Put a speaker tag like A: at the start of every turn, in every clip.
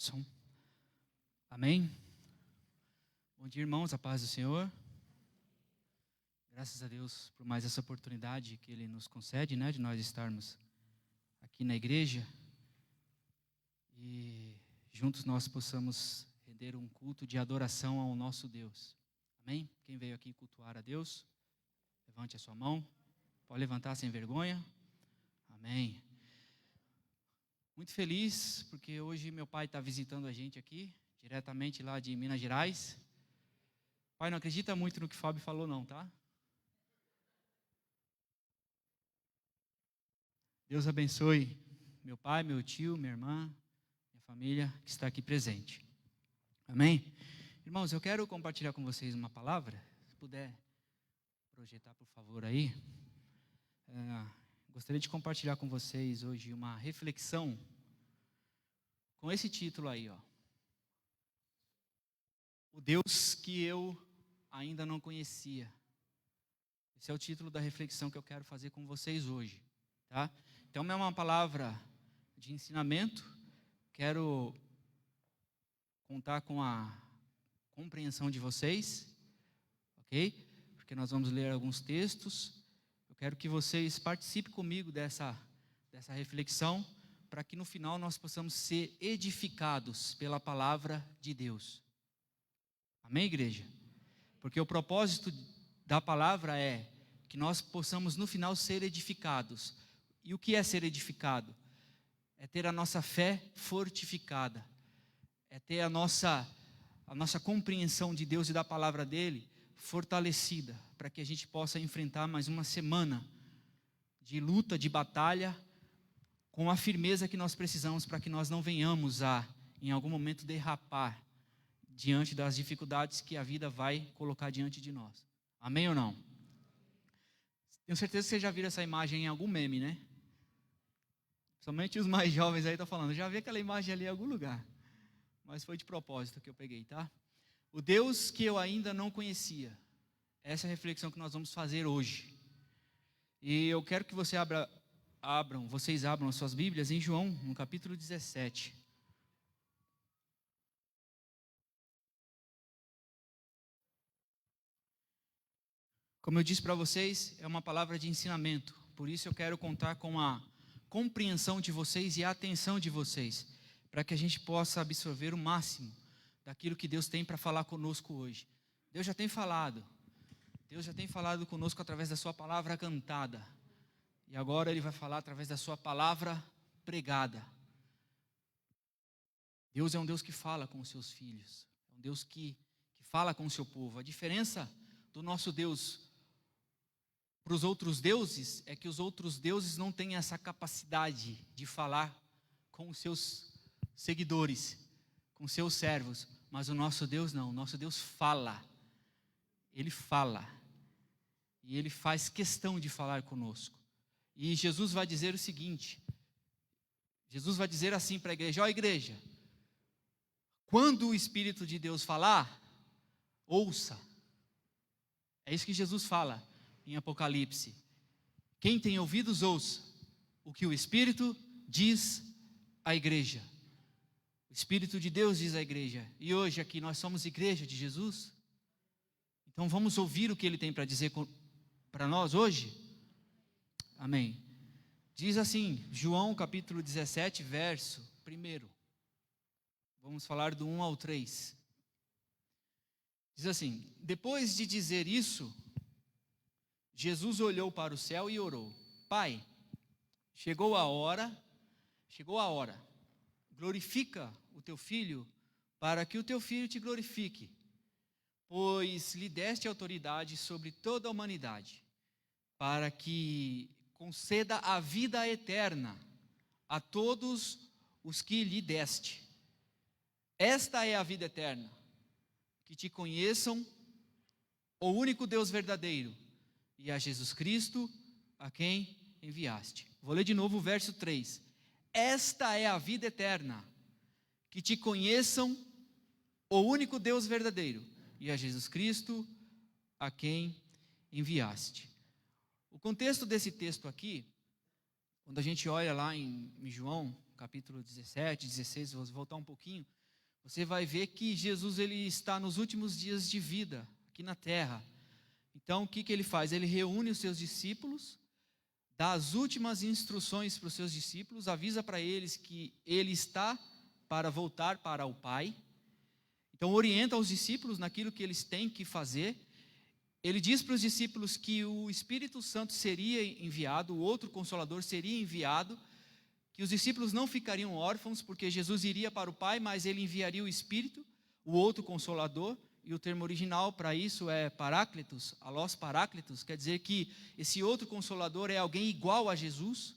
A: Som. Amém? Bom dia, irmãos, a paz do Senhor. Graças a Deus por mais essa oportunidade que Ele nos concede, de nós estarmos aqui na igreja e juntos nós possamos render um culto de adoração ao nosso Deus. Amém? Quem veio aqui cultuar a Deus, levante a sua mão. Pode levantar sem vergonha. Amém. Muito feliz, porque hoje meu pai está visitando a gente aqui, diretamente lá de Minas Gerais. Pai, não acredita muito no que o Fábio falou não, tá? Deus abençoe meu pai, meu tio, minha irmã, minha família que está aqui presente. Amém? Irmãos, eu quero compartilhar com vocês uma palavra, se puder projetar por favor aí. Gostaria de compartilhar com vocês hoje uma reflexão com esse título aí, ó. O Deus que eu ainda não conhecia. Esse é o título da reflexão que eu quero fazer com vocês hoje, tá? Então é uma palavra de ensinamento. Quero contar com a compreensão de vocês, ok? Porque nós vamos ler alguns textos. Eu quero que vocês participem comigo dessa reflexão, para que no final nós possamos ser edificados pela palavra de Deus. Amém, igreja? Porque o propósito da palavra é que nós possamos no final ser edificados. E o que é ser edificado? É ter a nossa fé fortificada. É ter a nossa compreensão de Deus e da palavra dele fortalecida, para que a gente possa enfrentar mais uma semana de luta, de batalha, com a firmeza que nós precisamos, para que nós não venhamos a, em algum momento, derrapar diante das dificuldades que a vida vai colocar diante de nós. Amém ou não? Tenho certeza que vocês já viram essa imagem em algum meme, né? Somente os mais jovens aí estão falando, já vi aquela imagem ali em algum lugar. Mas foi de propósito que eu peguei, tá? O Deus que eu ainda não conhecia. Essa é a reflexão que nós vamos fazer hoje. E eu quero que vocês abram as suas Bíblias em João, no capítulo 17. Como eu disse para vocês, é uma palavra de ensinamento. Por isso eu quero contar com a compreensão de vocês e a atenção de vocês, para que a gente possa absorver o máximo daquilo que Deus tem para falar conosco hoje. Deus já tem falado conosco através da sua palavra cantada. E agora Ele vai falar através da sua palavra pregada. Deus é um Deus que fala com os seus filhos. É um Deus que fala com o seu povo. A diferença do nosso Deus para os outros deuses é que os outros deuses não têm essa capacidade de falar com os seus seguidores, com os seus servos. Mas o nosso Deus não. O nosso Deus fala. Ele fala. E Ele faz questão de falar conosco. E Jesus vai dizer o seguinte. Jesus vai dizer assim para a igreja: ó igreja, quando o Espírito de Deus falar, ouça. É isso que Jesus fala em Apocalipse. Quem tem ouvidos, ouça o que o Espírito diz à igreja. O Espírito de Deus diz à igreja. E hoje aqui nós somos igreja de Jesus. Então vamos ouvir o que Ele tem para dizer para nós hoje? Amém. Diz assim, João capítulo 17, verso 1. Vamos falar do 1 ao 3. Diz assim: depois de dizer isso, Jesus olhou para o céu e orou: Pai, chegou a hora, glorifica o teu filho, para que o teu filho te glorifique, pois lhe deste autoridade sobre toda a humanidade, para que conceda a vida eterna a todos os que lhe deste. Esta é a vida eterna, que te conheçam, o único Deus verdadeiro, e a Jesus Cristo, a quem enviaste. Vou ler de novo o verso 3. Esta é a vida eterna, que te conheçam, o único Deus verdadeiro, e a Jesus Cristo, a quem enviaste. O contexto desse texto aqui, quando a gente olha lá em João, capítulo 17, 16, vou voltar um pouquinho, você vai ver que Jesus ele está nos últimos dias de vida aqui na terra. Então, o que ele faz? Ele reúne os seus discípulos, dá as últimas instruções para os seus discípulos, avisa para eles que ele está para voltar para o Pai. Então, orienta os discípulos naquilo que eles têm que fazer. Ele diz para os discípulos que o Espírito Santo seria enviado, o outro Consolador seria enviado, que os discípulos não ficariam órfãos, porque Jesus iria para o Pai, mas ele enviaria o Espírito, o outro Consolador, e o termo original para isso é Paráclitos, alós Paráclitos, quer dizer que esse outro Consolador é alguém igual a Jesus,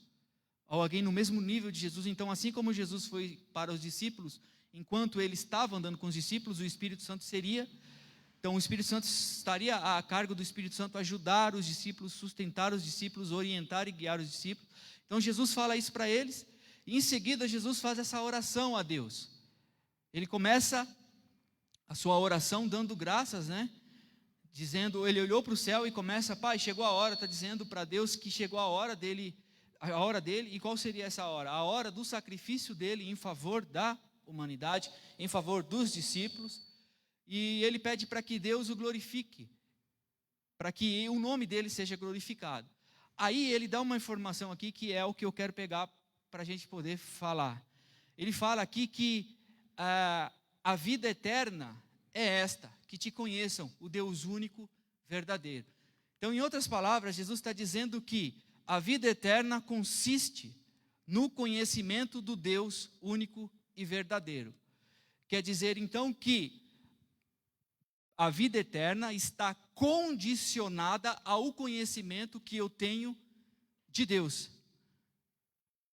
A: ou alguém no mesmo nível de Jesus. Então, assim como Jesus foi para os discípulos, enquanto ele estava andando com os discípulos, o Espírito Santo seria. Então, o Espírito Santo estaria a cargo do Espírito Santo ajudar os discípulos, sustentar os discípulos, orientar e guiar os discípulos. Então, Jesus fala isso para eles, e em seguida, Jesus faz essa oração a Deus. Ele começa a sua oração dando graças, dizendo, ele olhou para o céu e começa, Pai, chegou a hora, está dizendo para Deus que chegou a hora dele, e qual seria essa hora? A hora do sacrifício dele em favor da humanidade, em favor dos discípulos, e ele pede para que Deus o glorifique, para que o nome dele seja glorificado. Aí ele dá uma informação aqui que é o que eu quero pegar para a gente poder falar. Ele fala aqui que a vida eterna é esta, que te conheçam, o Deus único, verdadeiro. Então, em outras palavras, Jesus está dizendo que a vida eterna consiste no conhecimento do Deus único e verdadeiro. Quer dizer, então, que a vida eterna está condicionada ao conhecimento que eu tenho de Deus.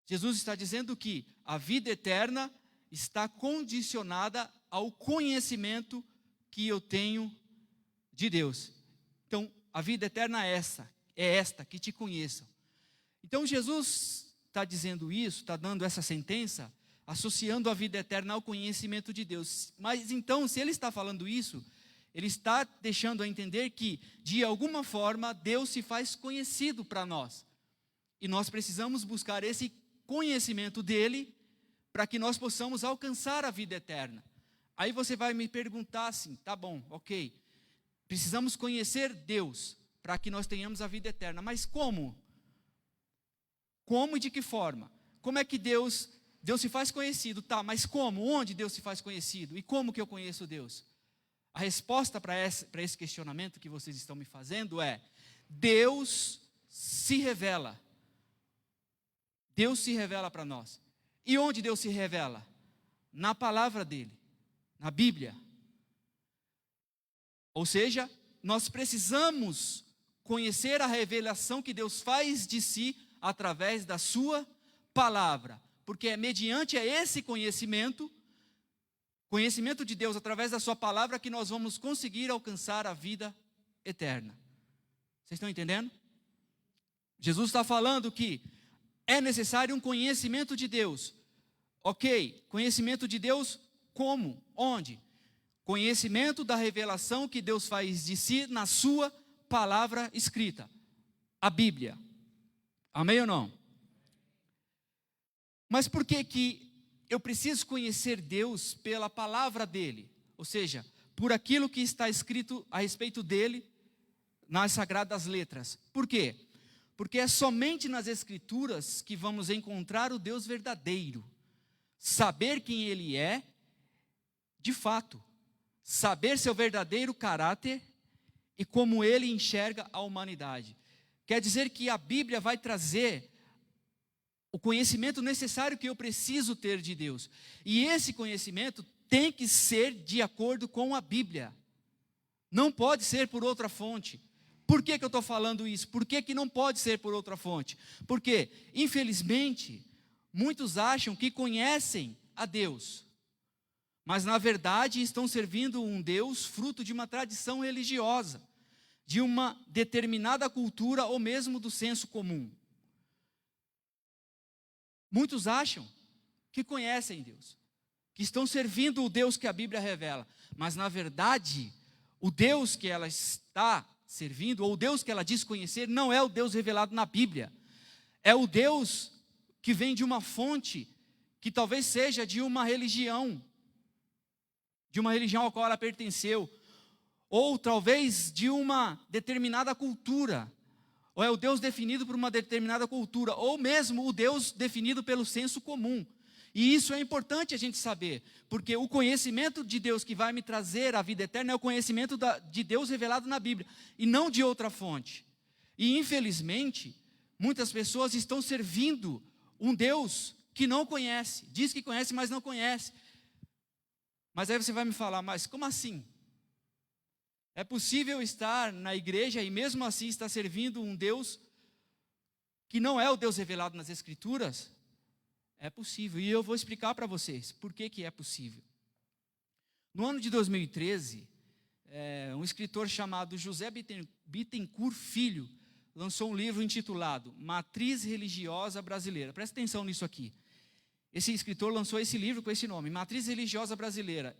A: Jesus está dizendo que a vida eterna está condicionada ao conhecimento que eu tenho de Deus. Então, a vida eterna é esta, que te conheçam. Então, Jesus está dizendo isso, está dando essa sentença, associando a vida eterna ao conhecimento de Deus. Mas então, se ele está falando isso, ele está deixando a entender que, de alguma forma, Deus se faz conhecido para nós. E nós precisamos buscar esse conhecimento dele, para que nós possamos alcançar a vida eterna. Aí você vai me perguntar assim, tá bom, ok, precisamos conhecer Deus, para que nós tenhamos a vida eterna, mas como? Como e de que forma? Como é que Deus se faz conhecido? Tá, mas como? Onde Deus se faz conhecido? E como que eu conheço Deus? A resposta para esse questionamento que vocês estão me fazendo é, Deus se revela. Deus se revela para nós. E onde Deus se revela? Na palavra dele, na Bíblia. Ou seja, nós precisamos conhecer a revelação que Deus faz de si através da sua palavra. Porque é mediante esse conhecimento de Deus através da sua palavra, que nós vamos conseguir alcançar a vida eterna. Vocês estão entendendo? Jesus está falando que é necessário um conhecimento de Deus. Ok, conhecimento de Deus como? Onde? Conhecimento da revelação que Deus faz de si na sua palavra escrita, a Bíblia. Amém ou não? Mas por que eu preciso conhecer Deus pela palavra dele? Ou seja, por aquilo que está escrito a respeito dele nas sagradas letras. Por quê? Porque é somente nas Escrituras que vamos encontrar o Deus verdadeiro. Saber quem ele é, de fato. Saber seu verdadeiro caráter e como ele enxerga a humanidade. Quer dizer que a Bíblia vai trazer o conhecimento necessário que eu preciso ter de Deus. E esse conhecimento tem que ser de acordo com a Bíblia. Não pode ser por outra fonte. Por que eu estou falando isso? Por que não pode ser por outra fonte? Porque, infelizmente, muitos acham que conhecem a Deus, mas na verdade estão servindo um Deus fruto de uma tradição religiosa, de uma determinada cultura ou mesmo do senso comum. Muitos acham que conhecem Deus, que estão servindo o Deus que a Bíblia revela, mas na verdade, o Deus que ela está servindo, ou o Deus que ela diz conhecer, não é o Deus revelado na Bíblia. É o Deus que vem de uma fonte que talvez seja de uma religião ao qual ela pertenceu, ou talvez de uma determinada cultura, ou é o Deus definido por uma determinada cultura, ou mesmo o Deus definido pelo senso comum. E isso é importante a gente saber, porque o conhecimento de Deus que vai me trazer a vida eterna é o conhecimento de Deus revelado na Bíblia, e não de outra fonte. E infelizmente, muitas pessoas estão servindo um Deus que não conhece, diz que conhece, mas não conhece. Mas aí você vai me falar, mas como assim? É possível estar na igreja e mesmo assim estar servindo um Deus que não é o Deus revelado nas Escrituras? É possível, e eu vou explicar para vocês por que é possível. No ano de 2013, um escritor chamado José Bittencourt Filho lançou um livro intitulado Matriz Religiosa Brasileira. Presta atenção nisso aqui. Esse escritor lançou esse livro com esse nome, Matriz Religiosa Brasileira,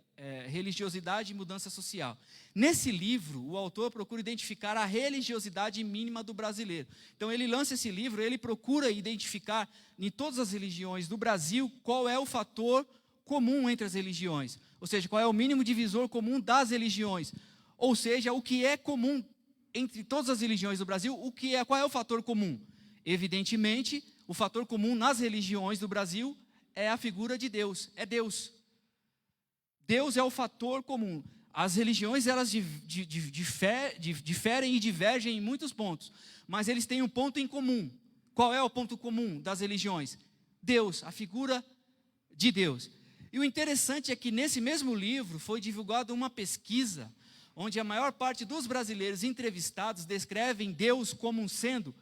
A: Religiosidade e Mudança Social. Nesse livro, o autor procura identificar a religiosidade mínima do brasileiro. Então, ele lança esse livro, ele procura identificar em todas as religiões do Brasil qual é o fator comum entre as religiões. Ou seja, qual é o mínimo divisor comum das religiões. Ou seja, o que é comum entre todas as religiões do Brasil, qual é o fator comum? Evidentemente, o fator comum nas religiões do Brasil é a figura de Deus, é Deus. Deus é o fator comum. As religiões, elas diferem e divergem em muitos pontos, mas eles têm um ponto em comum. Qual é o ponto comum das religiões? Deus, a figura de Deus. E o interessante é que nesse mesmo livro foi divulgada uma pesquisa, onde a maior parte dos brasileiros entrevistados descrevem Deus como sendo,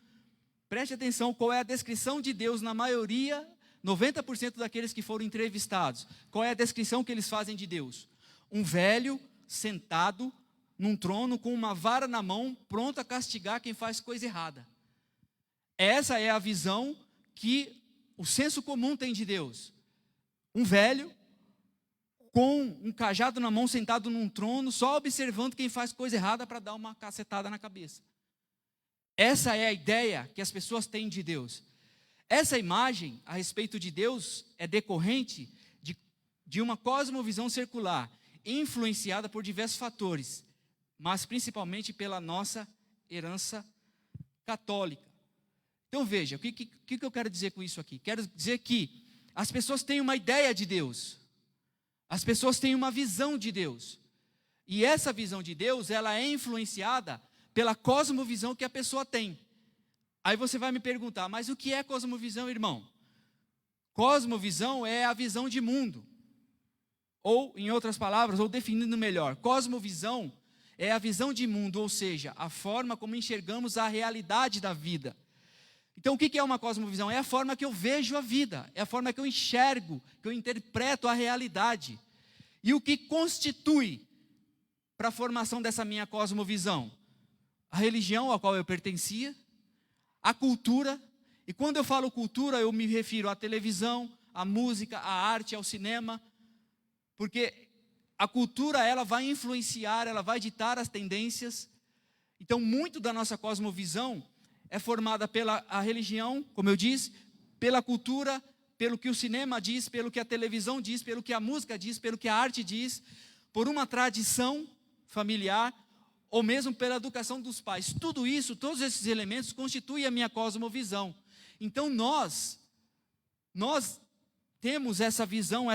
A: preste atenção, qual é a descrição de Deus na maioria 90% daqueles que foram entrevistados, qual é a descrição que eles fazem de Deus? Um velho sentado num trono com uma vara na mão, pronto a castigar quem faz coisa errada. Essa é a visão que o senso comum tem de Deus. Um velho com um cajado na mão, sentado num trono, só observando quem faz coisa errada para dar uma cacetada na cabeça. Essa é a ideia que as pessoas têm de Deus. Essa imagem a respeito de Deus é decorrente de uma cosmovisão circular, influenciada por diversos fatores, mas principalmente pela nossa herança católica. Então veja, o que eu quero dizer com isso aqui? Quero dizer que as pessoas têm uma ideia de Deus, as pessoas têm uma visão de Deus, e essa visão de Deus, ela é influenciada pela cosmovisão que a pessoa tem. Aí você vai me perguntar, mas o que é cosmovisão, irmão? Cosmovisão é a visão de mundo. Ou, em outras palavras, ou definindo melhor, cosmovisão é a visão de mundo, ou seja, a forma como enxergamos a realidade da vida. Então, o que é uma cosmovisão? É a forma que eu vejo a vida, é a forma que eu enxergo, que eu interpreto a realidade. E o que constitui para a formação dessa minha cosmovisão? A religião a qual eu pertencia, a cultura, e quando eu falo cultura, eu me refiro à televisão, à música, à arte, ao cinema, porque a cultura, ela vai influenciar, ela vai ditar as tendências. Então, muito da nossa cosmovisão é formada pela religião, como eu disse, pela cultura, pelo que o cinema diz, pelo que a televisão diz, pelo que a música diz, pelo que a arte diz, por uma tradição familiar, ou mesmo pela educação dos pais. Tudo isso, todos esses elementos constituem a minha cosmovisão. Então nós temos essa visão,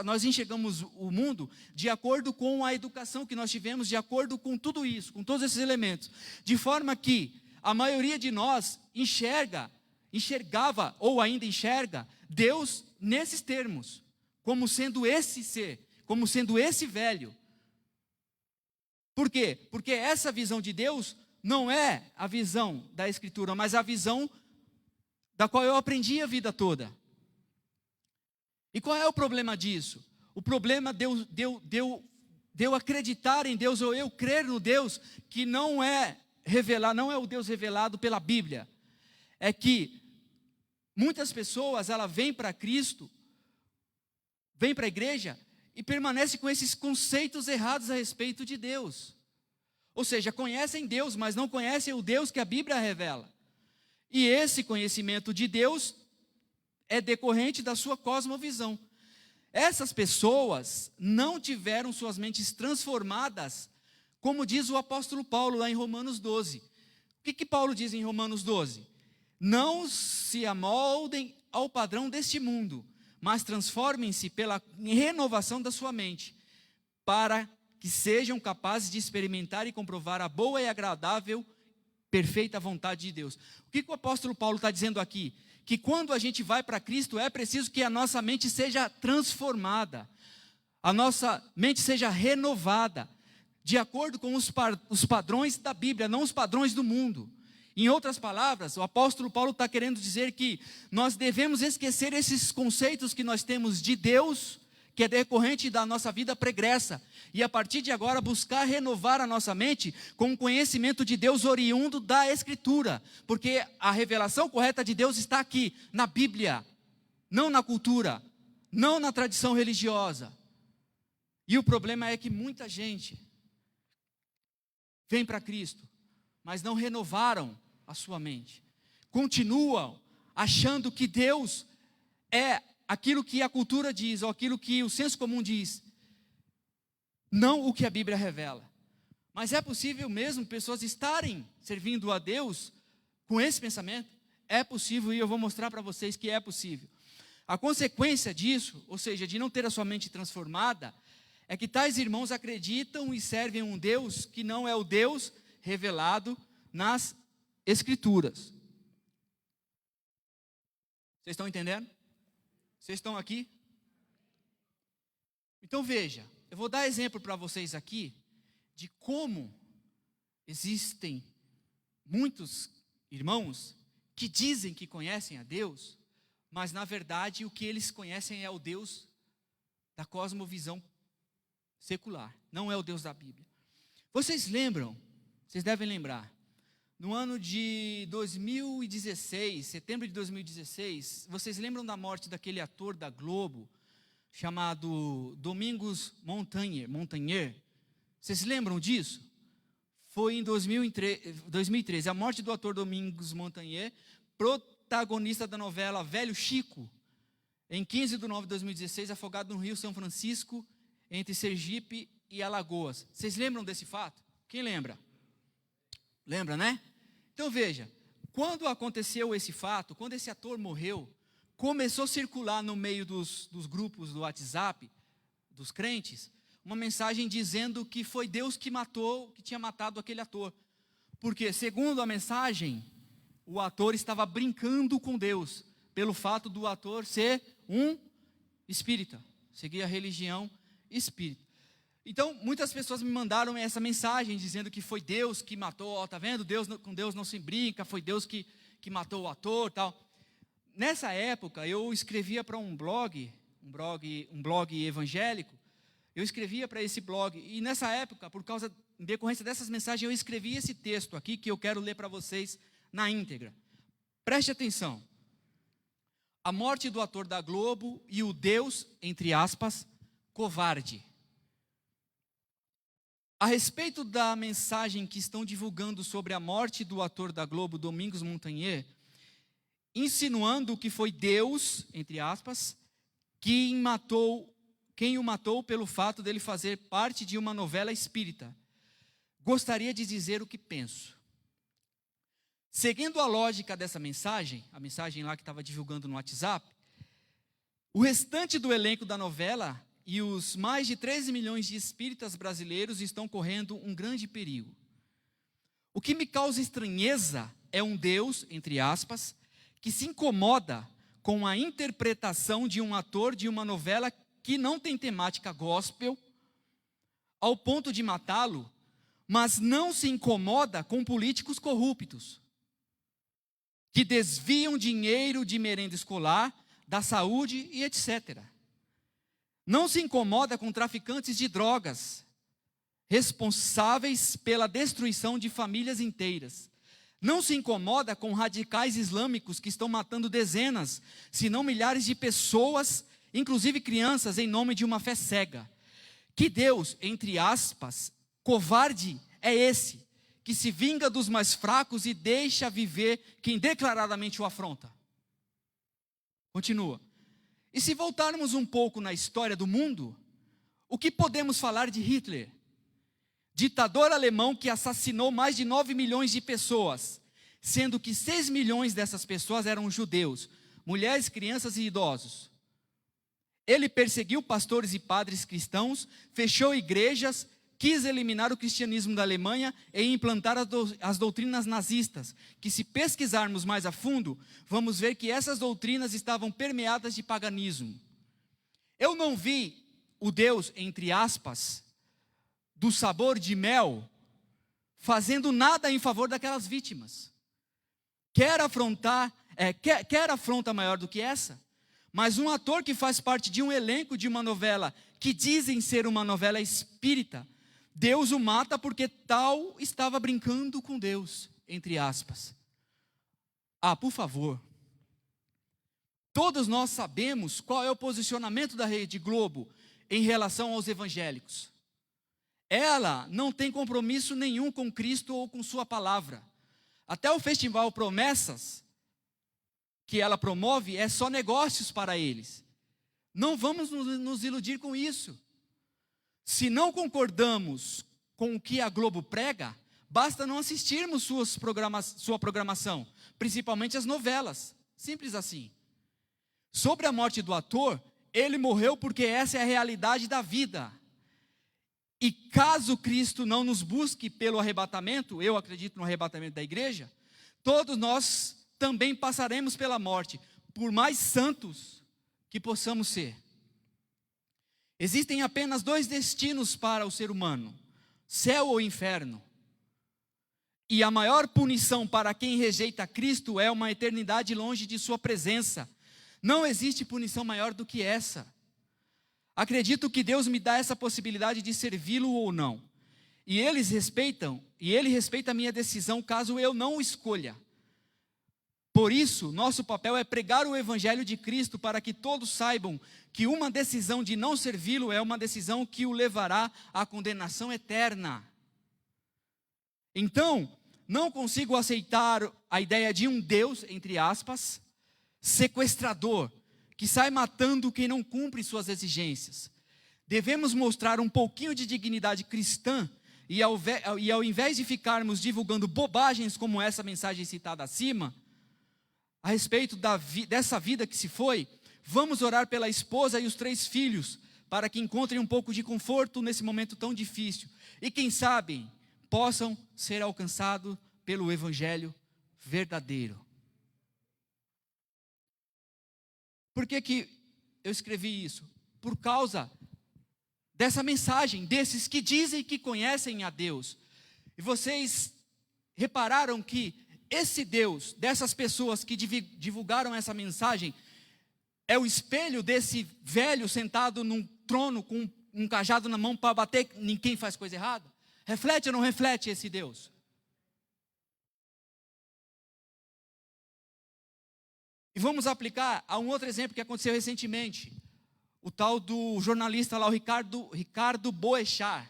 A: nós enxergamos o mundo de acordo com a educação que nós tivemos, de acordo com tudo isso, com todos esses elementos. De forma que a maioria de nós enxergava ou ainda enxerga Deus nesses termos, como sendo esse ser, como sendo esse velho. Por quê? Porque essa visão de Deus não é a visão da Escritura, mas a visão da qual eu aprendi a vida toda. E qual é o problema disso? O problema de eu acreditar em Deus, ou eu crer no Deus que não é o Deus revelado pela Bíblia. É que muitas pessoas, elas vêm para Cristo, vêm para a igreja e permanecem com esses conceitos errados a respeito de Deus. Ou seja, conhecem Deus, mas não conhecem o Deus que a Bíblia revela. E esse conhecimento de Deus é decorrente da sua cosmovisão. Essas pessoas não tiveram suas mentes transformadas, como diz o apóstolo Paulo lá em Romanos 12. O que Paulo diz em Romanos 12? Não se amoldem ao padrão deste mundo, mas transformem-se pela renovação da sua mente, para que sejam capazes de experimentar e comprovar a boa e agradável, perfeita vontade de Deus. O que o apóstolo Paulo está dizendo aqui? Que quando a gente vai para Cristo, é preciso que a nossa mente seja transformada, a nossa mente seja renovada, de acordo com os padrões da Bíblia, não os padrões do mundo. Em outras palavras, o apóstolo Paulo está querendo dizer que nós devemos esquecer esses conceitos que nós temos de Deus, que é decorrente da nossa vida pregressa, e a partir de agora buscar renovar a nossa mente com o conhecimento de Deus oriundo da Escritura, porque a revelação correta de Deus está aqui, na Bíblia, não na cultura, não na tradição religiosa. E o problema é que muita gente vem para Cristo, mas não renovaram a sua mente, continuam achando que Deus é aquilo que a cultura diz, ou aquilo que o senso comum diz, não o que a Bíblia revela. Mas é possível mesmo pessoas estarem servindo a Deus com esse pensamento? É possível, e eu vou mostrar para vocês que é possível. A consequência disso, ou seja, de não ter a sua mente transformada, é que tais irmãos acreditam e servem um Deus que não é o Deus revelado nas Escrituras. Vocês estão entendendo? Vocês estão aqui? Então veja, eu vou dar exemplo para vocês aqui de como existem muitos irmãos que dizem que conhecem a Deus, mas na verdade o que eles conhecem é o Deus da cosmovisão secular, não é o Deus da Bíblia. Vocês lembram, vocês devem lembrar, no ano de 2016, setembro de 2016, vocês lembram da morte daquele ator da Globo, chamado Domingos Montanher? Vocês lembram disso? Foi em 2013, a morte do ator Domingos Montanher, protagonista da novela Velho Chico, em 15 de nove de 2016, afogado no Rio São Francisco, entre Sergipe e Alagoas. Vocês lembram desse fato? Quem lembra? Lembra, né? Então veja, quando aconteceu esse fato, quando esse ator morreu, começou a circular no meio dos grupos do WhatsApp, dos crentes, uma mensagem dizendo que foi Deus que matou, que tinha matado aquele ator. Porque, segundo a mensagem, o ator estava brincando com Deus, pelo fato do ator ser um espírita, seguir a religião espírita. Então, muitas pessoas me mandaram essa mensagem, dizendo que foi Deus que matou, ó, tá vendo? Com Deus não se brinca, foi Deus que matou o ator, tal. Nessa época, eu escrevia para um blog evangélico, eu escrevia para esse blog, e nessa época, em decorrência dessas mensagens, eu escrevi esse texto aqui, que eu quero ler para vocês na íntegra. Preste atenção. A morte do ator da Globo e o Deus, entre aspas, covarde. A respeito da mensagem que estão divulgando sobre a morte do ator da Globo, Domingos Montanher, insinuando que foi Deus, entre aspas, quem o matou pelo fato dele fazer parte de uma novela espírita. Gostaria de dizer o que penso. Seguindo a lógica dessa mensagem, a mensagem lá que estava divulgando no WhatsApp, o restante do elenco da novela e os mais de 13 milhões de espíritas brasileiros estão correndo um grande perigo. O que me causa estranheza é um Deus, entre aspas, que se incomoda com a interpretação de um ator de uma novela que não tem temática gospel, ao ponto de matá-lo, mas não se incomoda com políticos corruptos, que desviam dinheiro de merenda escolar, da saúde e etc. Não se incomoda com traficantes de drogas, responsáveis pela destruição de famílias inteiras. Não se incomoda com radicais islâmicos que estão matando dezenas, se não milhares de pessoas, inclusive crianças, em nome de uma fé cega. Que Deus, entre aspas, covarde é esse, que se vinga dos mais fracos e deixa viver quem declaradamente o afronta? Continua. E se voltarmos um pouco na história do mundo, o que podemos falar de Hitler? Ditador alemão que assassinou mais de 9 milhões de pessoas, sendo que 6 milhões dessas pessoas eram judeus, mulheres, crianças e idosos. Ele perseguiu pastores e padres cristãos, fechou igrejas, quis eliminar o cristianismo da Alemanha e implantar as doutrinas nazistas, que se pesquisarmos mais a fundo, vamos ver que essas doutrinas estavam permeadas de paganismo. Eu não vi o Deus, entre aspas, do sabor de mel, fazendo nada em favor daquelas vítimas. Quer afronta maior do que essa? Mas um ator que faz parte de um elenco de uma novela, que dizem ser uma novela espírita, Deus o mata porque tal estava brincando com Deus, entre aspas. Por favor. Todos nós sabemos qual é o posicionamento da Rede Globo em relação aos evangélicos. Ela não tem compromisso nenhum com Cristo ou com sua palavra. Até o festival Promessas, que ela promove, é só negócios para eles. Não vamos nos iludir com isso. Se não concordamos com o que a Globo prega, basta não assistirmos sua programação, principalmente as novelas. Simples assim. Sobre a morte do ator, ele morreu porque essa é a realidade da vida. E caso Cristo não nos busque pelo arrebatamento, eu acredito no arrebatamento da igreja, todos nós também passaremos pela morte, por mais santos que possamos ser. Existem apenas 2 destinos para o ser humano: céu ou inferno. E a maior punição para quem rejeita Cristo é uma eternidade longe de sua presença. Não existe punição maior do que essa. Acredito que Deus me dá essa possibilidade de servi-lo ou não. E ele respeita a minha decisão caso eu não o escolha. Por isso, nosso papel é pregar o Evangelho de Cristo para que todos saibam que uma decisão de não servi-lo é uma decisão que o levará à condenação eterna. Então, não consigo aceitar a ideia de um Deus, entre aspas, sequestrador, que sai matando quem não cumpre suas exigências. Devemos mostrar um pouquinho de dignidade cristã e ao invés de ficarmos divulgando bobagens como essa mensagem citada acima, a respeito dessa vida que se foi, vamos orar pela esposa e os 3 filhos, para que encontrem um pouco de conforto nesse momento tão difícil. E quem sabe, possam ser alcançados pelo Evangelho verdadeiro. Por que eu escrevi isso? Por causa dessa mensagem, desses que dizem que conhecem a Deus. E vocês repararam que esse Deus, dessas pessoas que divulgaram essa mensagem, é o espelho desse velho sentado num trono com um cajado na mão para bater em quem faz coisa errada? Reflete ou não reflete esse Deus? E vamos aplicar a um outro exemplo que aconteceu recentemente. O tal do jornalista lá, o Ricardo Boechat,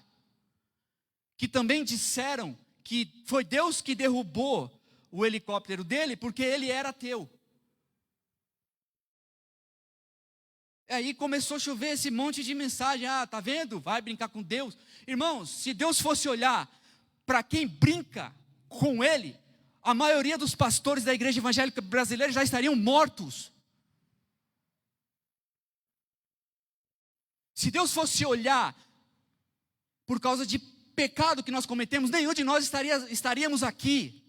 A: que também disseram que foi Deus que derrubou o helicóptero dele porque ele era ateu. E aí começou a chover esse monte de mensagem. Tá vendo? Vai brincar com Deus. Irmãos, se Deus fosse olhar para quem brinca com ele, a maioria dos pastores da igreja evangélica brasileira já estariam mortos. Se Deus fosse olhar por causa de pecado que nós cometemos, nenhum de nós estaríamos aqui.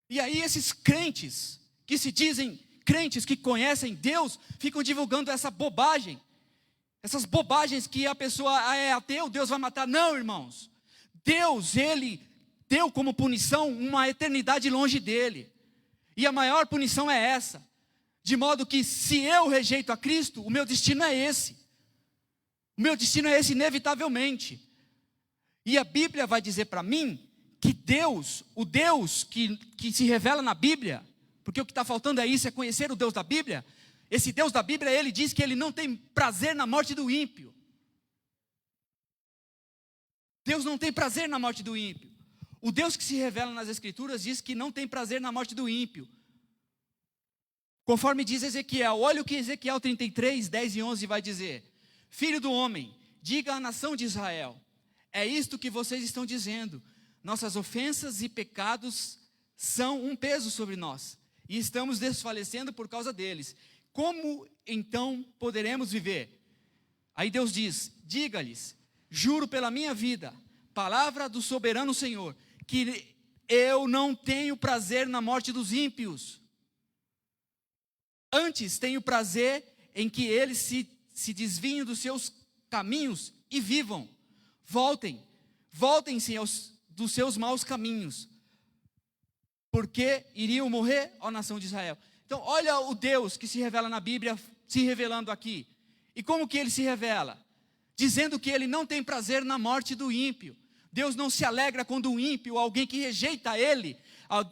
A: E aí esses crentes, que se dizem crentes, que conhecem Deus, ficam divulgando essa bobagem. Essas bobagens que a pessoa é ateu, Deus vai matar. Não, irmãos. Deus, Ele deu como punição uma eternidade longe dEle. E a maior punição é essa. De modo que se eu rejeito a Cristo, o meu destino é esse. O meu destino é esse inevitavelmente. E a Bíblia vai dizer para mim que Deus, o Deus que se revela na Bíblia, porque o que está faltando é isso, é conhecer o Deus da Bíblia. Esse Deus da Bíblia, Ele diz que Ele não tem prazer na morte do ímpio. Deus não tem prazer na morte do ímpio. O Deus que se revela nas Escrituras diz que não tem prazer na morte do ímpio. Conforme diz Ezequiel, olha o que Ezequiel 33, 10 e 11 vai dizer. Filho do homem, diga à nação de Israel, é isto que vocês estão dizendo. Nossas ofensas e pecados são um peso sobre nós, e estamos desfalecendo por causa deles. Como então poderemos viver? Aí Deus diz, diga-lhes, juro pela minha vida, palavra do soberano Senhor, que eu não tenho prazer na morte dos ímpios. Antes tenho prazer em que eles se desviem dos seus caminhos e vivam. Voltem-se dos seus maus caminhos, porque iriam morrer, ó nação de Israel. Então olha o Deus que se revela na Bíblia, se revelando aqui. E como que ele se revela? Dizendo que ele não tem prazer na morte do ímpio. Deus não se alegra quando um ímpio, alguém que rejeita ele,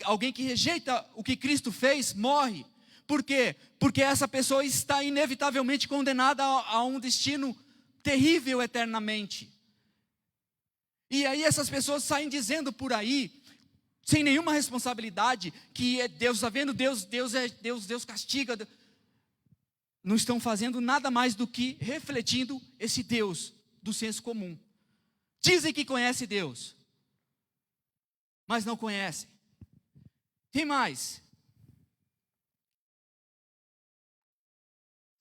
A: alguém que rejeita o que Cristo fez, morre. Por quê? Porque essa pessoa está inevitavelmente condenada a um destino terrível eternamente. E aí essas pessoas saem dizendo por aí, sem nenhuma responsabilidade, que Deus está vendo, Deus castiga. Não estão fazendo nada mais do que refletindo esse Deus do senso comum. Dizem que conhecem Deus, mas não conhecem. Tem mais.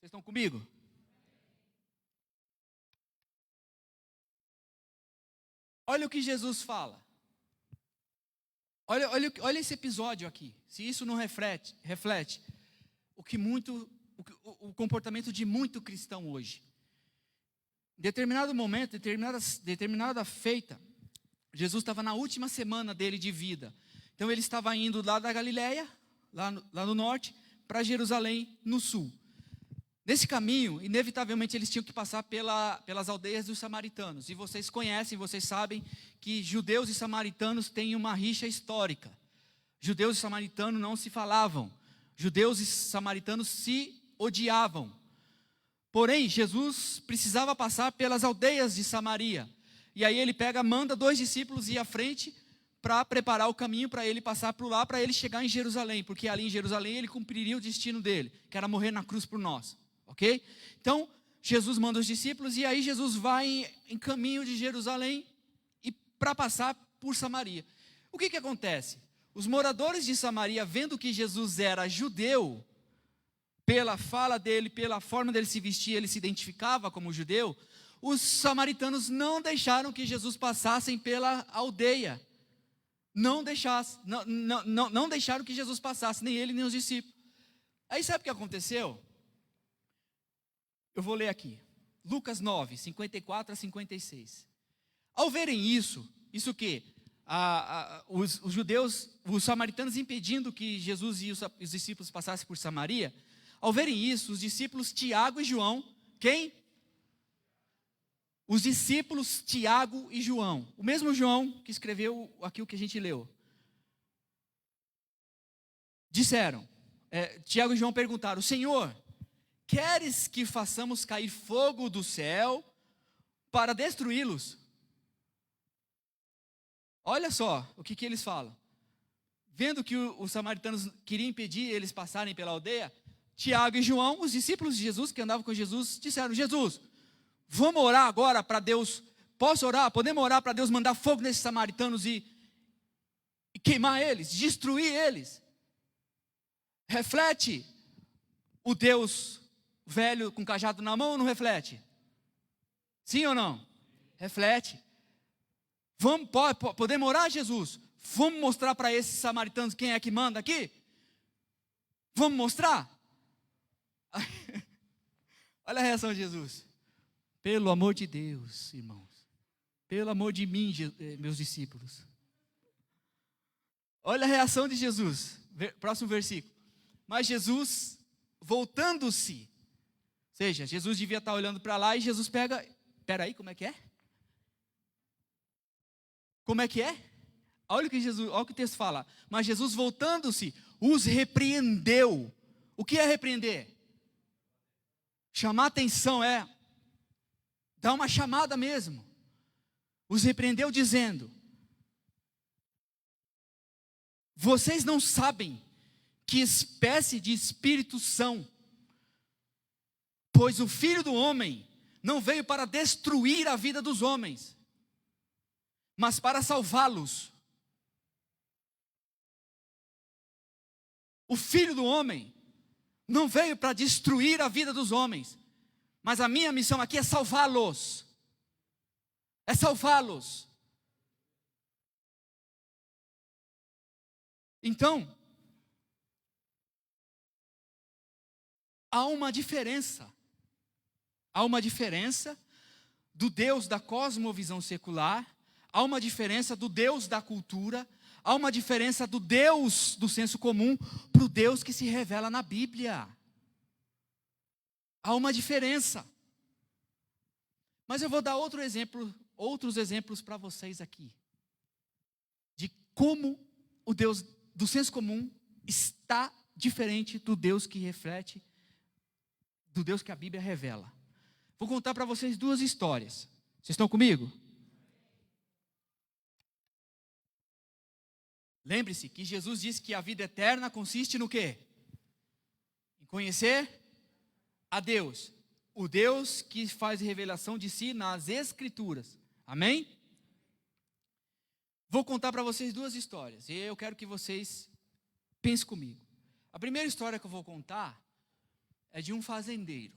A: Vocês estão comigo? Olha o que Jesus fala. Olha esse episódio aqui. Se isso não reflete o comportamento de muito cristão hoje. Em determinado momento, determinada feita, Jesus estava na última semana dele de vida. Então ele estava indo lá da Galileia, lá no norte, para Jerusalém, no sul. Nesse caminho, inevitavelmente eles tinham que passar pelas aldeias dos samaritanos. E vocês conhecem, vocês sabem que judeus e samaritanos têm uma rixa histórica. Judeus e samaritanos não se falavam. Judeus e samaritanos se odiavam. Porém, Jesus precisava passar pelas aldeias de Samaria. E aí ele manda 2 discípulos ir à frente para preparar o caminho para ele passar por lá, para ele chegar em Jerusalém. Porque ali em Jerusalém ele cumpriria o destino dele, que era morrer na cruz por nós. Ok? Então, Jesus manda os discípulos e aí Jesus vai em caminho de Jerusalém e para passar por Samaria. O que acontece? Os moradores de Samaria, vendo que Jesus era judeu, pela fala dele, pela forma dele se vestir, ele se identificava como judeu, os samaritanos não deixaram que Jesus passasse pela aldeia. Não deixaram que Jesus passasse, nem ele, nem os discípulos. Aí sabe o que aconteceu? Eu vou ler aqui, Lucas 9, 54 a 56. Ao verem isso o quê? Os judeus, os samaritanos impedindo que Jesus e os discípulos passassem por Samaria, ao verem isso, os discípulos Tiago e João, quem? Os discípulos Tiago e João, o mesmo João que escreveu aqui o que a gente leu, disseram, Tiago e João perguntaram, Senhor, queres que façamos cair fogo do céu para destruí-los? Olha só o que eles falam. Vendo que os samaritanos queriam impedir eles passarem pela aldeia, Tiago e João, os discípulos de Jesus que andavam com Jesus, disseram, Jesus, vamos orar agora para Deus, podemos orar para Deus mandar fogo nesses samaritanos e queimar eles, destruir eles. Reflete o Deus velho com cajado na mão ou não reflete? Sim ou não? Reflete. Podemos orar, Jesus? Vamos mostrar para esses samaritanos quem é que manda aqui? Vamos mostrar? Olha a reação de Jesus. Pelo amor de Deus, irmãos. Pelo amor de mim, meus discípulos. Olha a reação de Jesus. Próximo versículo. Mas Jesus, voltando-se, ou seja, Jesus devia estar olhando para lá e Jesus espera aí, como é que é? Como é que é? Olha o que o texto fala. Mas Jesus, voltando-se, os repreendeu. O que é repreender? Chamar atenção, dar uma chamada mesmo. Os repreendeu dizendo, Vocês não sabem que espécie de espíritos são, pois o Filho do Homem não veio para destruir a vida dos homens, mas para salvá-los. O Filho do Homem não veio para destruir a vida dos homens, mas a minha missão aqui é salvá-los. É salvá-los. Então, há uma diferença. Há uma diferença do Deus da cosmovisão secular, há uma diferença do Deus da cultura, há uma diferença do Deus do senso comum para o Deus que se revela na Bíblia. Há uma diferença. Mas eu vou dar outros exemplos para vocês aqui, de como o Deus do senso comum está diferente do Deus que reflete, do Deus que a Bíblia revela. Vou contar para vocês 2 histórias. Vocês estão comigo? Lembre-se que Jesus disse que a vida eterna consiste no quê? Em conhecer a Deus. O Deus que faz revelação de si nas Escrituras. Amém? Vou contar para vocês 2 histórias. E eu quero que vocês pensem comigo. A primeira história que eu vou contar é de um fazendeiro.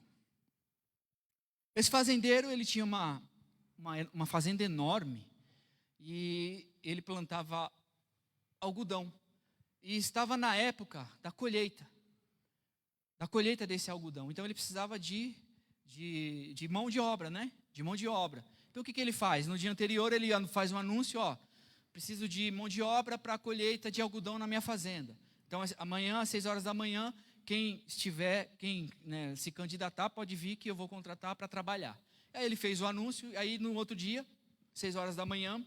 A: Esse fazendeiro, ele tinha uma fazenda enorme. E ele plantava algodão. E estava na época da colheita desse algodão. Então ele precisava de mão de obra, né? De mão de obra. Então o que ele faz? No dia anterior ele faz um anúncio, preciso de mão de obra para a colheita de algodão na minha fazenda. Então amanhã, às 6 horas da manhã, quem se candidatar pode vir que eu vou contratar para trabalhar. Aí ele fez o anúncio, aí no outro dia, 6 horas da manhã,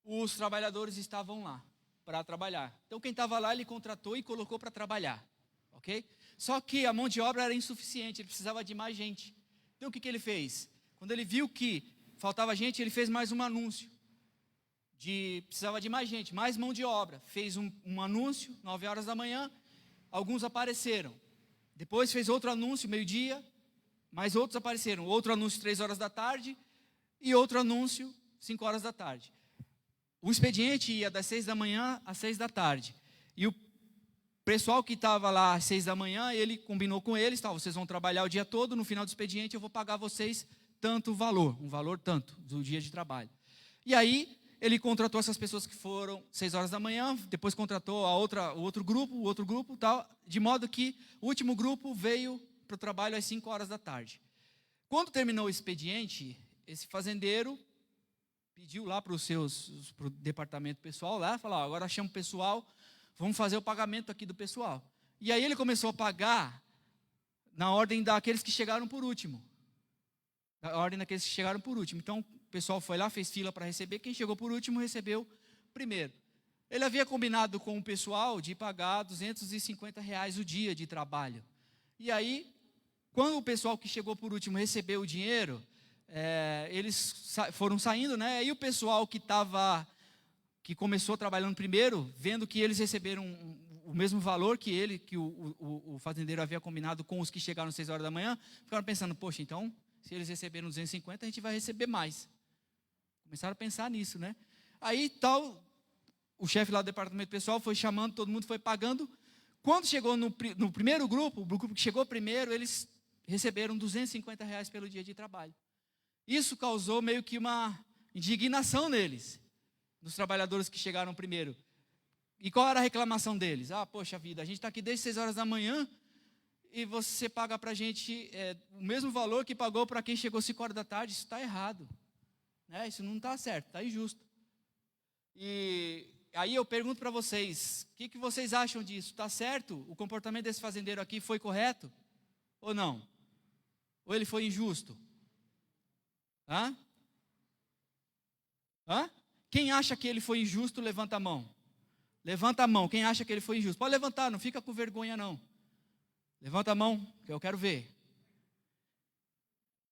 A: os trabalhadores estavam lá para trabalhar. Então quem estava lá, ele contratou e colocou para trabalhar. Ok? Só que a mão de obra era insuficiente, ele precisava de mais gente. Então o que ele fez? Quando ele viu que faltava gente, ele fez mais um anúncio. Precisava de mais gente, mais mão de obra. Fez um anúncio, 9 horas da manhã, alguns apareceram. Depois fez outro anúncio, meio-dia, mais outros apareceram. Outro anúncio, 3 horas da tarde, e outro anúncio, 5 horas da tarde. O expediente ia das 6 da manhã às 6 da tarde. E o pessoal que estava lá às 6 da manhã, ele combinou com eles, vocês vão trabalhar o dia todo, no final do expediente eu vou pagar vocês tanto valor, um valor tanto, do dia de trabalho. E aí, ele contratou essas pessoas que foram 6 horas da manhã, depois contratou o outro grupo, tal, de modo que o último grupo veio para o trabalho às 5 horas da tarde. Quando terminou o expediente, esse fazendeiro pediu lá para o departamento pessoal, lá, falou, agora chama o pessoal, vamos fazer o pagamento aqui do pessoal. E aí ele começou a pagar na ordem daqueles que chegaram por último. Então, o pessoal foi lá, fez fila para receber. Quem chegou por último, recebeu primeiro. Ele havia combinado com o pessoal de pagar R$250 o dia de trabalho. E aí, quando o pessoal que chegou por último recebeu o dinheiro, eles foram saindo, né? E o pessoal que começou trabalhando primeiro, vendo que eles receberam o mesmo valor que o fazendeiro havia combinado com os que chegaram às 6 horas da manhã, ficaram pensando, poxa, então, se eles receberam 250, a gente vai receber mais. Começaram a pensar nisso, né? Aí, o chefe lá do departamento pessoal foi chamando, todo mundo foi pagando. Quando chegou no primeiro grupo, o grupo que chegou primeiro, eles receberam R$250 pelo dia de trabalho. Isso causou meio que uma indignação neles, dos trabalhadores que chegaram primeiro. E qual era a reclamação deles? Poxa vida, a gente está aqui desde 6 horas da manhã e você paga para a gente o mesmo valor que pagou para quem chegou 5 horas da tarde. Isso está errado, né? Isso não está certo, está injusto. E aí eu pergunto para vocês, o que vocês acham disso? Está certo? O comportamento desse fazendeiro aqui foi correto? Ou não? Ou ele foi injusto? Hã? Quem acha que ele foi injusto, levanta a mão. Levanta a mão, quem acha que ele foi injusto. Pode levantar, não fica com vergonha não. Levanta a mão, que eu quero ver.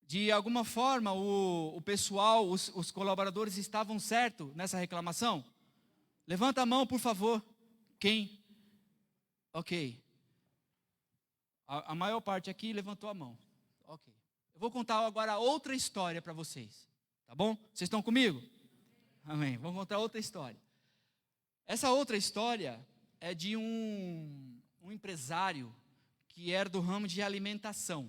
A: De alguma forma, o pessoal, os colaboradores estavam certos nessa reclamação? Levanta a mão, por favor. Quem? Ok. A maior parte aqui levantou a mão. Ok. Eu vou contar agora outra história para vocês. Tá bom? Vocês estão comigo? Amém. Vamos contar outra história. Essa outra história é de um empresário que era do ramo de alimentação.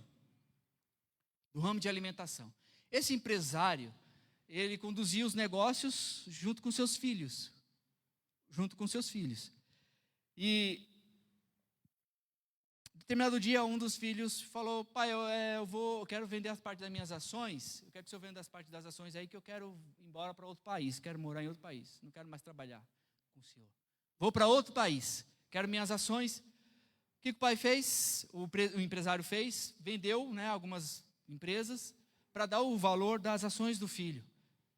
A: Do ramo de alimentação. Esse empresário, ele conduzia os negócios junto com seus filhos. E, determinado dia, um dos filhos falou: pai, eu quero vender as partes das minhas ações, eu quero que o senhor venda as partes das ações aí, que eu quero ir embora para outro país, quero morar em outro país, não quero mais trabalhar com o senhor. Vou para outro país, quero minhas ações. O que o pai fez? O empresário fez, vendeu, né, algumas empresas para dar o valor das ações do filho.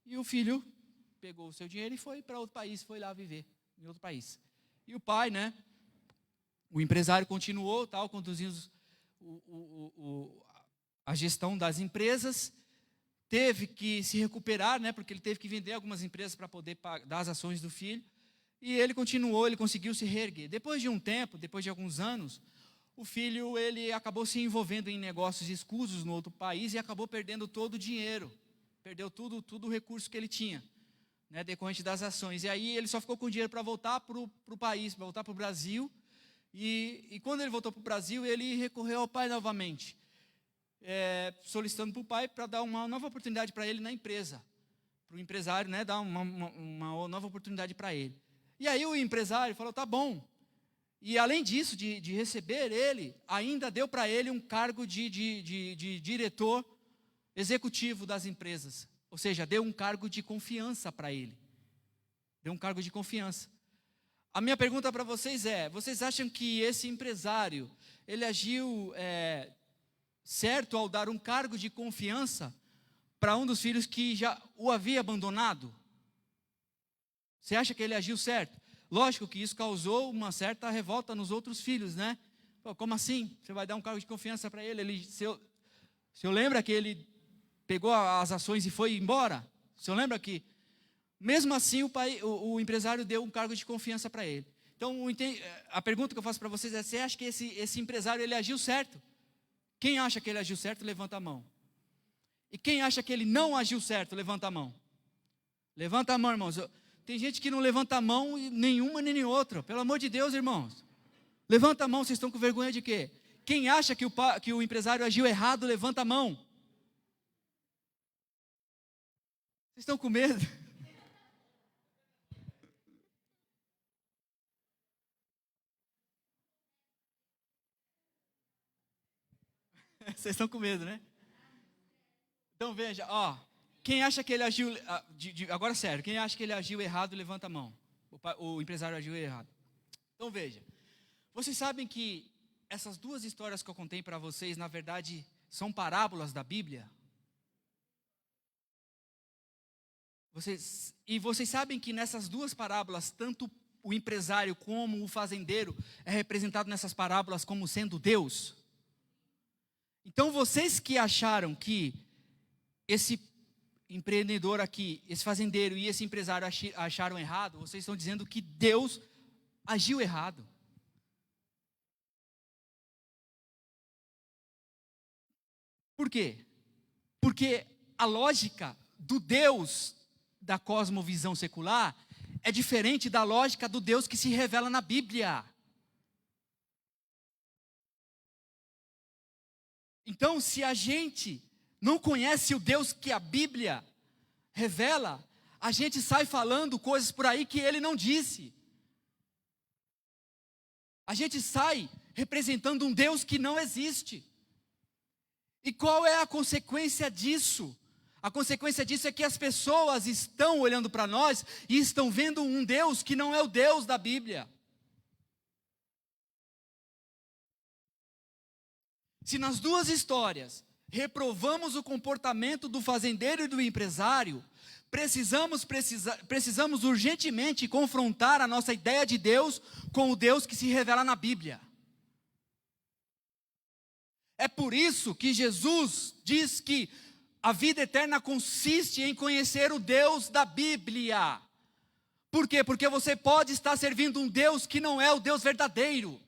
A: E o filho pegou o seu dinheiro e foi para outro país, foi lá viver em outro país. E o pai, né, o empresário continuou, conduzindo a gestão das empresas, teve que se recuperar, né, porque ele teve que vender algumas empresas para poder dar as ações do filho, e ele continuou, ele conseguiu se reerguer. Depois de um tempo, depois de alguns anos, o filho, ele acabou se envolvendo em negócios escusos no outro país e acabou perdendo todo o dinheiro, perdeu tudo o recurso que ele tinha, né, decorrente das ações. E aí ele só ficou com dinheiro para voltar para o país, para voltar para o Brasil. E quando ele voltou para o Brasil, ele recorreu ao pai novamente, solicitando para o pai para dar uma nova oportunidade para ele na empresa, para o empresário, né, dar uma nova oportunidade para ele. E aí o empresário falou: tá bom. E além disso, de receber ele, ainda deu para ele um cargo de diretor executivo das empresas. Ou seja, deu um cargo de confiança para ele. Deu um cargo de confiança. A minha pergunta para vocês é: vocês acham que esse empresário, ele agiu certo ao dar um cargo de confiança para um dos filhos que já o havia abandonado? Você acha que ele agiu certo? Lógico que isso causou uma certa revolta nos outros filhos, né? Pô, como assim? Você vai dar um cargo de confiança para ele? Se eu lembra que ele pegou as ações e foi embora? Se eu lembra que... Mesmo assim, o empresário deu um cargo de confiança para ele. Então, a pergunta que eu faço para vocês é: você acha que esse empresário, ele agiu certo? Quem acha que ele agiu certo, levanta a mão. E quem acha que ele não agiu certo, levanta a mão. Levanta a mão, irmãos. Tem gente que não levanta a mão, nenhuma nem outra. Pelo amor de Deus, irmãos. Levanta a mão, vocês estão com vergonha de quê? Quem acha que o empresário agiu errado, levanta a mão. Vocês estão com medo? Vocês estão com medo, né? Então veja, quem acha que ele agiu, agora sério, quem acha que ele agiu errado, levanta a mão. O empresário agiu errado. Então veja, vocês sabem que essas duas histórias que eu contei para vocês, na verdade, são parábolas da Bíblia? Vocês sabem que nessas duas parábolas, tanto o empresário como o fazendeiro é representado nessas parábolas como sendo Deus? Então vocês que acharam que esse empreendedor aqui, esse fazendeiro e esse empresário acharam errado, vocês estão dizendo que Deus agiu errado. Por quê? Porque a lógica do Deus da cosmovisão secular é diferente da lógica do Deus que se revela na Bíblia. Então, se a gente não conhece o Deus que a Bíblia revela, a gente sai falando coisas por aí que ele não disse. A gente sai representando um Deus que não existe. E qual é a consequência disso? A consequência disso é que as pessoas estão olhando para nós e estão vendo um Deus que não é o Deus da Bíblia. Se nas duas histórias reprovamos o comportamento do fazendeiro e do empresário, precisamos urgentemente confrontar a nossa ideia de Deus com o Deus que se revela na Bíblia. É por isso que Jesus diz que a vida eterna consiste em conhecer o Deus da Bíblia. Por quê? Porque você pode estar servindo um Deus que não é o Deus verdadeiro.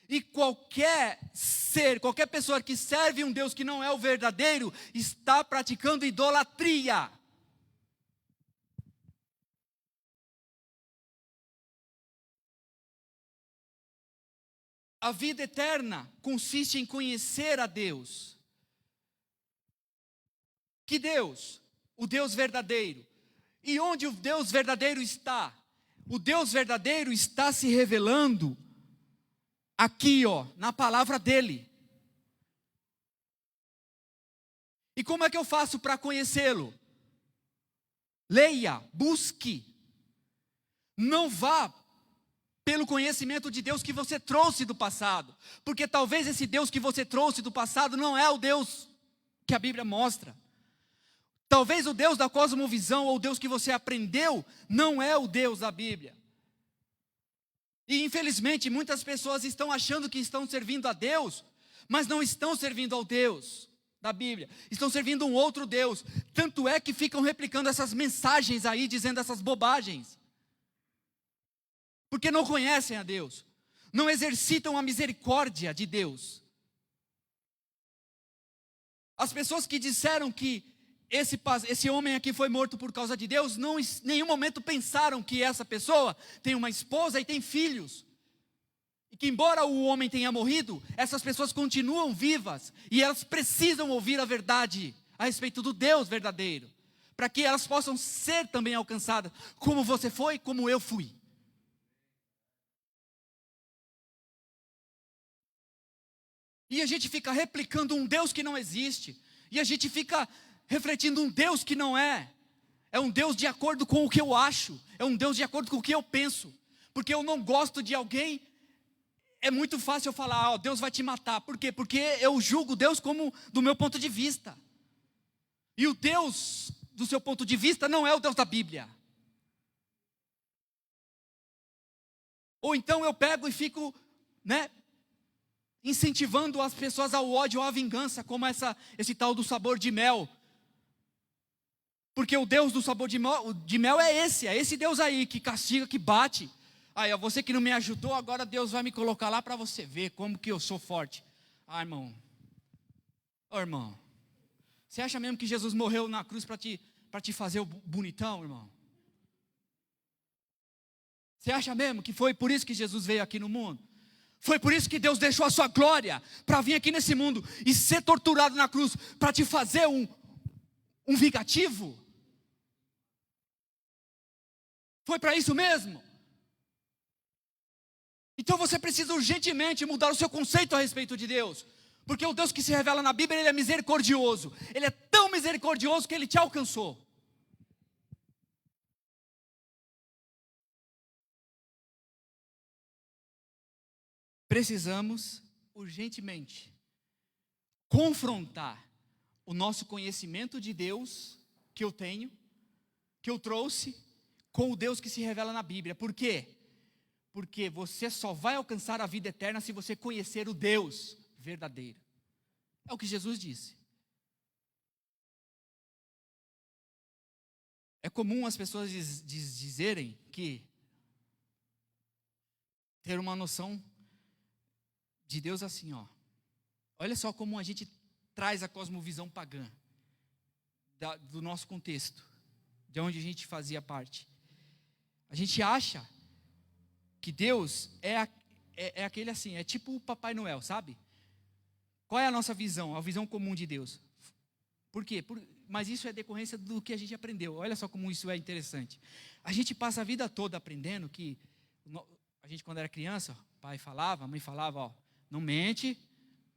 A: E qualquer ser, qualquer pessoa que serve um Deus que não é o verdadeiro, está praticando idolatria. A vida eterna consiste em conhecer a Deus. Que Deus? O Deus verdadeiro. E onde o Deus verdadeiro está? O Deus verdadeiro está se revelando aqui, na palavra dele. E como é que eu faço para conhecê-lo? Leia, busque. Não vá pelo conhecimento de Deus que você trouxe do passado, porque talvez esse Deus que você trouxe do passado não é o Deus que a Bíblia mostra. Talvez o Deus da cosmovisão ou o Deus que você aprendeu não é o Deus da Bíblia. E infelizmente muitas pessoas estão achando que estão servindo a Deus, mas não estão servindo ao Deus da Bíblia, estão servindo um outro Deus. Tanto é que ficam replicando essas mensagens aí, dizendo essas bobagens. Porque não conhecem a Deus, não exercitam a misericórdia de Deus. As pessoas que disseram que esse homem aqui foi morto por causa de Deus, não em nenhum momento pensaram que essa pessoa tem uma esposa e tem filhos. E que embora o homem tenha morrido, essas pessoas continuam vivas. E elas precisam ouvir a verdade a respeito do Deus verdadeiro. Para que elas possam ser também alcançadas. Como você foi, como eu fui. E a gente fica replicando um Deus que não existe. E a gente fica refletindo um Deus que não é. É um Deus de acordo com o que eu acho. É um Deus de acordo com o que eu penso. Porque eu não gosto de alguém. É muito fácil eu falar, Deus vai te matar. Por quê? Porque eu julgo Deus como do meu ponto de vista. E o Deus do seu ponto de vista não é o Deus da Bíblia. Ou então eu pego e fico, incentivando as pessoas ao ódio ou à vingança, como esse tal do sabor de mel. Porque o Deus do sabor de mel é esse Deus aí, que castiga, que bate. Aí, você que não me ajudou, agora Deus vai me colocar lá para você ver como que eu sou forte. Irmão. Irmão. Você acha mesmo que Jesus morreu na cruz para te fazer o bonitão, irmão? Você acha mesmo que foi por isso que Jesus veio aqui no mundo? Foi por isso que Deus deixou a sua glória para vir aqui nesse mundo e ser torturado na cruz para te fazer um vingativo? Foi para isso mesmo? Então você precisa urgentemente mudar o seu conceito a respeito de Deus. Porque o Deus que se revela na Bíblia, Ele é misericordioso. Ele é tão misericordioso que Ele te alcançou. Precisamos urgentemente confrontar o nosso conhecimento de Deus que eu tenho, que eu trouxe, com o Deus que se revela na Bíblia. Por quê? Porque você só vai alcançar a vida eterna se você conhecer o Deus verdadeiro. É o que Jesus disse. É comum as pessoas dizerem que ter uma noção de Deus assim, olha só como a gente traz a cosmovisão pagã do nosso contexto, de onde a gente fazia parte. A gente acha que Deus é aquele assim, é tipo o Papai Noel, sabe? Qual é a nossa visão, a visão comum de Deus? Por quê? Mas isso é decorrência do que a gente aprendeu. Olha só como isso é interessante. A gente passa a vida toda aprendendo que, a gente quando era criança, pai falava, a mãe falava, não mente,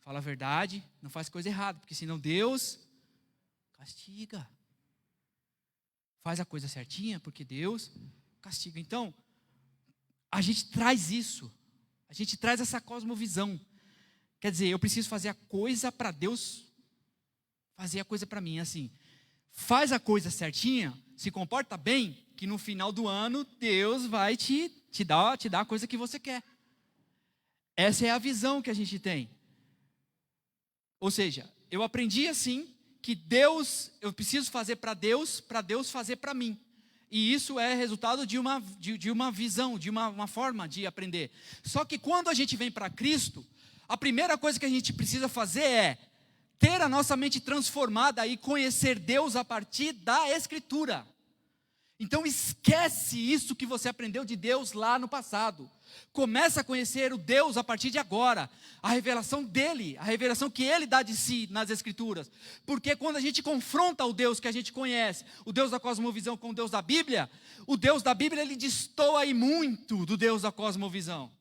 A: fala a verdade, não faz coisa errada, porque senão Deus castiga. Faz a coisa certinha, porque Deus castiga. Então, a gente traz isso, a gente traz essa cosmovisão. Quer dizer, eu preciso fazer a coisa para Deus fazer a coisa para mim, assim. Faz a coisa certinha, se comporta bem, que no final do ano Deus vai te dar a coisa que você quer. Essa é a visão que a gente tem. Ou seja, eu aprendi assim, que Deus, eu preciso fazer para Deus fazer para mim. E isso é resultado de uma visão, de uma forma de aprender. Só que quando a gente vem para Cristo, a primeira coisa que a gente precisa fazer é ter a nossa mente transformada e conhecer Deus a partir da Escritura. Então esquece isso que você aprendeu de Deus lá no passado. Começa a conhecer o Deus a partir de agora, a revelação dele, a revelação que ele dá de si nas Escrituras. Porque quando a gente confronta o Deus que a gente conhece, o Deus da cosmovisão com o Deus da Bíblia, o Deus da Bíblia ele destoa aí muito do Deus da cosmovisão.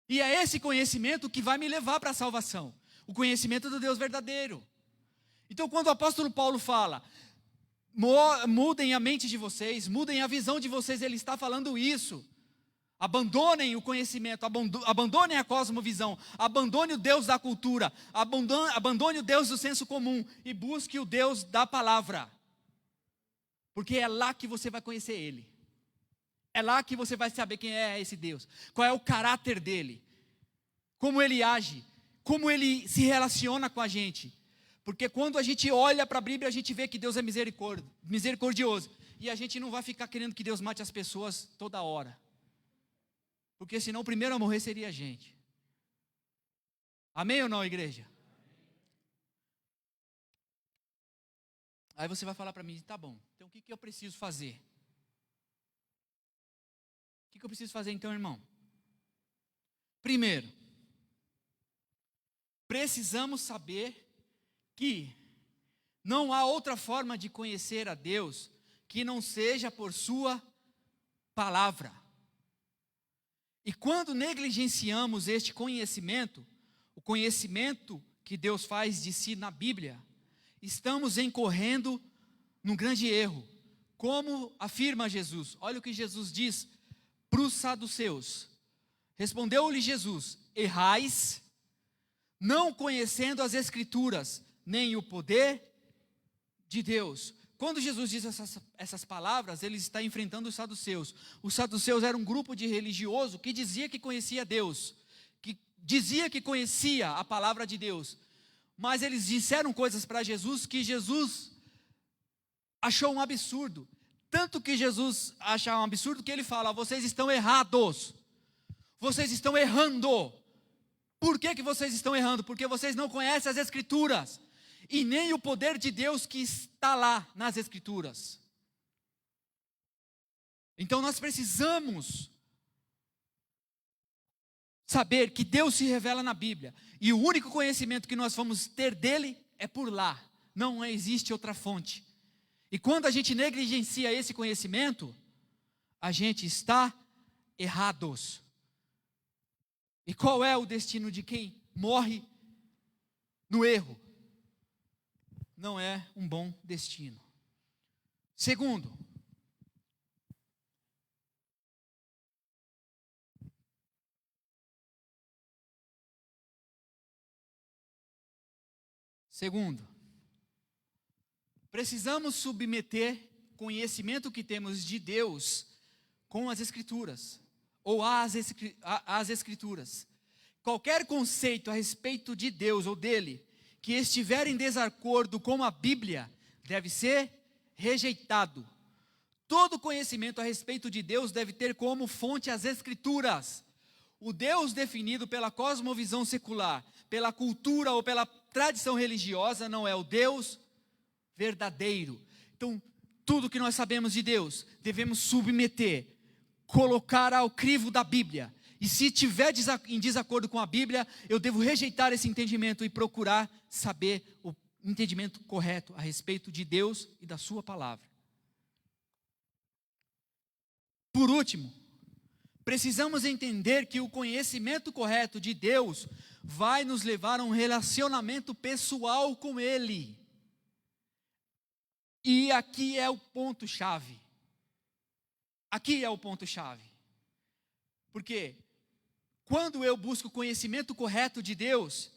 A: E é esse conhecimento que vai me levar para a salvação, o conhecimento do Deus verdadeiro. Então quando o apóstolo Paulo fala, mudem a mente de vocês, mudem a visão de vocês, ele está falando isso. Abandonem o conhecimento, abandonem a cosmovisão, abandone o Deus da cultura, abandone o Deus do senso comum e busque o Deus da palavra. Porque é lá que você vai conhecer Ele. É lá que você vai saber quem é esse Deus, qual é o caráter dele, como ele age, como ele se relaciona com a gente. Porque quando a gente olha para a Bíblia, a gente vê que Deus é misericordioso. E a gente não vai ficar querendo que Deus mate as pessoas toda hora. Porque senão o primeiro a morrer seria a gente. Amém ou não, igreja? Aí você vai falar para mim, tá bom, então o que eu preciso fazer? O que eu preciso fazer então, irmão? Primeiro, precisamos saber que não há outra forma de conhecer a Deus que não seja por sua palavra. E quando negligenciamos este conhecimento, o conhecimento que Deus faz de si na Bíblia, estamos incorrendo num grande erro. Como afirma Jesus? Olha o que Jesus diz para os saduceus. Respondeu-lhe Jesus: errais, não conhecendo as Escrituras, nem o poder de Deus. Quando Jesus diz essas palavras, ele está enfrentando os saduceus. Os saduceus eram um grupo de religioso que dizia que conhecia Deus, que dizia que conhecia a palavra de Deus, mas eles disseram coisas para Jesus que Jesus achou um absurdo. Tanto que Jesus acha um absurdo que ele fala: vocês estão errados, vocês estão errando. Por que vocês estão errando? Porque vocês não conhecem as Escrituras e nem o poder de Deus que está lá nas Escrituras. Então nós precisamos saber que Deus se revela na Bíblia, e o único conhecimento que nós vamos ter dele é por lá, não existe outra fonte. E quando a gente negligencia esse conhecimento, a gente está errados. E qual é o destino de quem morre no erro? Não é um bom destino. Segundo, precisamos submeter o conhecimento que temos de Deus com as Escrituras, ou às Escrituras. Qualquer conceito a respeito de Deus ou dele que estiver em desacordo com a Bíblia deve ser rejeitado. Todo conhecimento a respeito de Deus deve ter como fonte as Escrituras. O Deus definido pela cosmovisão secular, pela cultura ou pela tradição religiosa não é o Deus verdadeiro. Então, tudo que nós sabemos de Deus, devemos submeter, colocar ao crivo da Bíblia. E se estiver em desacordo com a Bíblia, eu devo rejeitar esse entendimento e procurar saber o entendimento correto a respeito de Deus e da sua palavra. Por último, precisamos entender que o conhecimento correto de Deus vai nos levar a um relacionamento pessoal com Ele. E aqui é o ponto-chave. Aqui é o ponto-chave. Porque quando eu busco o conhecimento correto de Deus,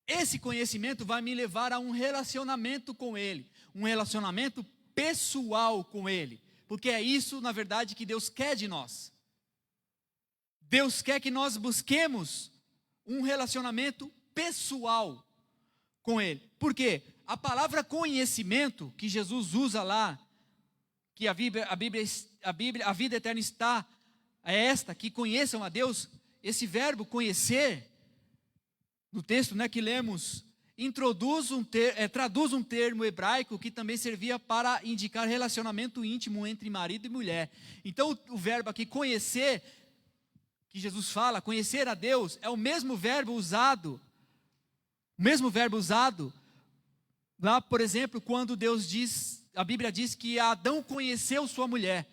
A: esse conhecimento vai me levar a um relacionamento com Ele, um relacionamento pessoal com Ele, porque é isso, na verdade, que Deus quer de nós. Deus quer que nós busquemos um relacionamento pessoal com Ele. Por quê? a palavra conhecimento que Jesus usa lá, que a vida eterna está, é esta, que conheçam a Deus, esse verbo conhecer, no texto, né, que lemos, traduz um termo hebraico que também servia para indicar relacionamento íntimo entre marido e mulher. Então o verbo aqui conhecer, que Jesus fala, conhecer a Deus, é o mesmo verbo usado lá, por exemplo, quando a Bíblia diz que Adão conheceu sua mulher.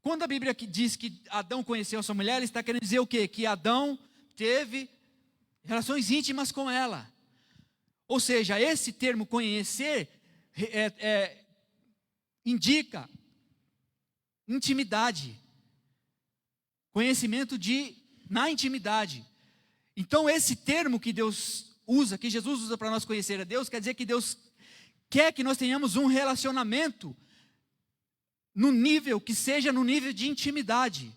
A: Quando a Bíblia diz que Adão conheceu sua mulher, ele está querendo dizer o quê? Que Adão teve relações íntimas com ela. Ou seja, esse termo conhecer indica intimidade, conhecimento na intimidade. Então esse termo que Deus usa, que Jesus usa para nós conhecer a Deus, quer dizer que Deus quer que nós tenhamos um relacionamento que seja no nível de intimidade.